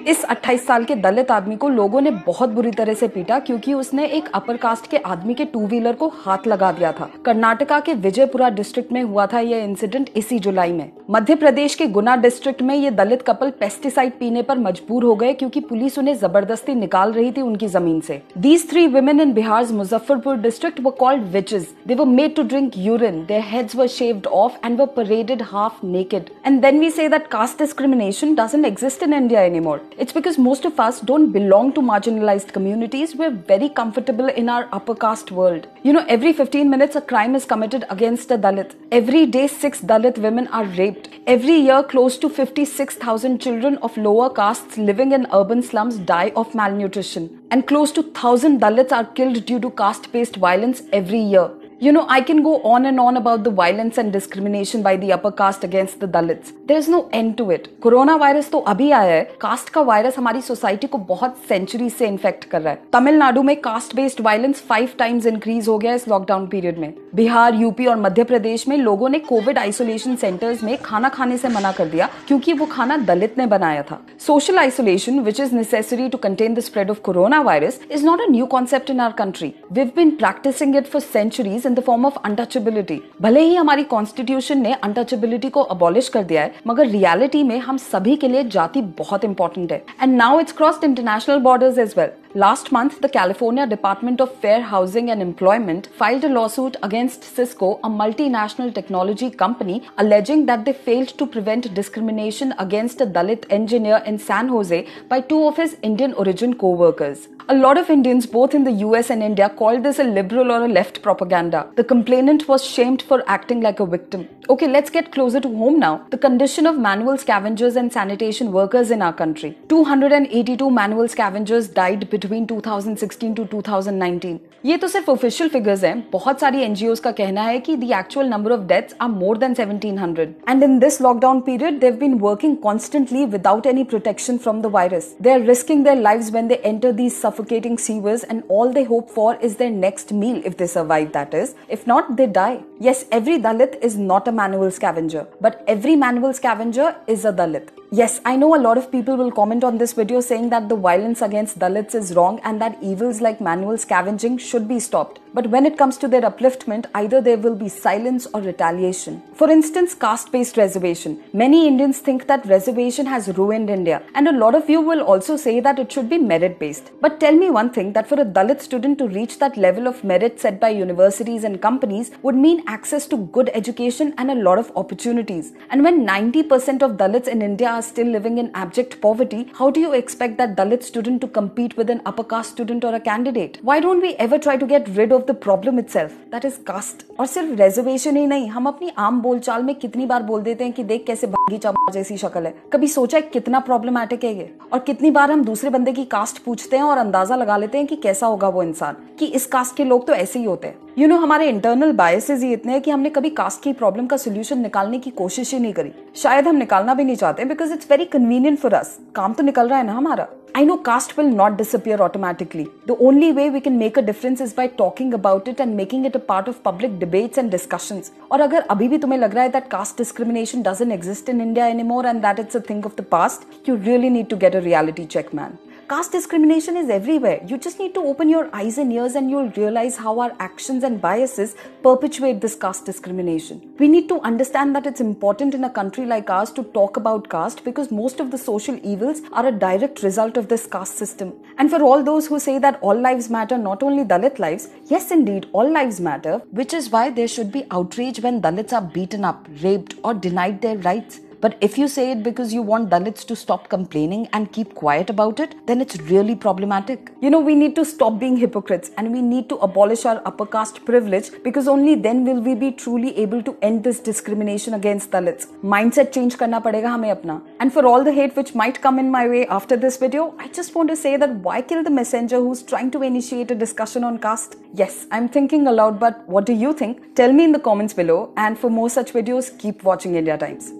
इस 28 साल के दलित आदमी को लोगों ने बहुत बुरी तरह से पीटा क्योंकि उसने एक अपर कास्ट के आदमी के टू व्हीलर को हाथ लगा दिया था। कर्नाटका के विजयपुरा डिस्ट्रिक्ट में हुआ था यह इंसिडेंट इसी जुलाई में। मध्य प्रदेश के गुना डिस्ट्रिक्ट में ये दलित कपल पेस्टिसाइड पीने पर मजबूर हो गए क्योंकि पुलिस उन्हें जबरदस्ती निकाल रही थी उनकी जमीन से। These 3 women in Bihar's Muzaffarpur district were called witches. They were made to drink urine. Their heads were shaved off and were paraded half naked. And then we say that caste discrimination doesn't exist in India anymore. It's because most of us don't belong to marginalized communities. We're very comfortable in our upper caste world. You know, every 15 minutes a crime is committed against a Dalit. Every day 6 Dalit women are raped. Every year close to 56,000 children of lower castes living in urban slums die of malnutrition. And close to 1,000 Dalits are killed due to caste-based violence every year. You know, I can go on and on about the violence and discrimination by the upper caste against the Dalits. There's no end to it. Corona virus तो अभी आया है, cast का virus हमारी society को बहुत century से infect कर रहा है। तमिलनाडु में caste based violence 5 times increase हो गया इस लॉकडाउन पीरियड में। बिहार, यूपी और मध्य प्रदेश में लोगों ने कोविड आइसोलेशन सेंटर्स में खाना खाने से मना कर दिया क्योंकि वो खाना दलित ने बनाया था। Social isolation, which is necessary to contain the spread of coronavirus, is not a new concept in our country. We've been practicing it for centuries in the form of untouchability. भले ही हमारी कॉन्स्टिट्यूशन ने untouchability को abolish कर दिया है, मगर reality में हम सभी के लिए जाति बहुत इंपॉर्टेंट है। And now it's crossed international borders as well. Last month, the California Department of Fair Housing and Employment filed a lawsuit against Cisco, a multinational technology company, alleging that they failed to prevent discrimination against a Dalit engineer in San Jose by 2 of his Indian origin co-workers. A lot of Indians, both in the US and India, called this a liberal or a left propaganda. The complainant was shamed for acting like a victim. Okay, let's get closer to home now. The condition of manual scavengers and sanitation workers in our country. 282 manual scavengers died between 2016 to 2019. ये तो सिर्फ official figures हैं। बहुत सारी NGOs का कहना है कि the actual number of deaths are more than 1700. And in this lockdown period, they've been working constantly without any protection from the virus. They're risking their lives when they enter these suffocating sewers, and all they hope for is their next meal if they survive, that is. If not, they die. Yes, every Dalit is not a manual scavenger, but every manual scavenger is a Dalit. Yes, I know a lot of people will comment on this video saying that the violence against Dalits is wrong and that evils like manual scavenging should be stopped. But when it comes to their upliftment, either there will be silence or retaliation. For instance, caste-based reservation. Many Indians think that reservation has ruined India, and a lot of you will also say that it should be merit-based. But tell me one thing, that for a Dalit student to reach that level of merit set by universities and companies would mean access to good education and a lot of opportunities. And when 90% of Dalits in India are still living in abject poverty, how do you expect that Dalit student to compete with an upper caste student or a candidate? Why don't we ever try to get rid of the problem itself, that is caste? और सिर्फ reservation ही नहीं, हम अपनी आम बोलचाल में कितनी बार बोल देते हैं कि देख कैसे भागी चामा जैसी शक्ल है। कभी सोचा है कितना प्रॉब्लमैटिक है ये? और कितनी बार हम दूसरे बंदे की कास्ट पूछते हैं और अंदाजा लगा लेते हैं कि कैसा होगा वो इंसान, कि इस कास्ट के लोग तो ऐसे ही होते हैं। You know, हमारे इंटरनल बायसेस ही इतने हैं कि हमने कभी कास्ट की प्रॉब्लम का सोल्यूशन निकालने की कोशिश ही नहीं करी। शायद हम निकालना भी नहीं चाहते because it's very convenient for us. काम तो निकल रहा है ना हमारा। I know caste will not disappear automatically. The only way we can make a difference is by talking about it and making it a part of public debates and discussions. और अगर अभी भी तुम्हें लग रहा है that caste discrimination doesn't exist in India anymore and that it's a thing of the past, you really need to get a reality check, man. Caste discrimination is everywhere. You just need to open your eyes and ears and you'll realize how our actions and biases perpetuate this caste discrimination. We need to understand that it's important in a country like ours to talk about caste because most of the social evils are a direct result of this caste system. And for all those who say that all lives matter, not only Dalit lives, yes indeed, all lives matter, which is why there should be outrage when Dalits are beaten up, raped or denied their rights. But if you say it because you want Dalits to stop complaining and keep quiet about it, then it's really problematic. You know, we need to stop being hypocrites and we need to abolish our upper caste privilege because only then will we be truly able to end this discrimination against Dalits. Mindset change करना पड़ेगा हमें अपना. And for all the hate which might come in my way after this video, I just want to say that why kill the messenger who's trying to initiate a discussion on caste? Yes, I'm thinking aloud, but what do you think? Tell me in the comments below, and for more such videos, keep watching India Times.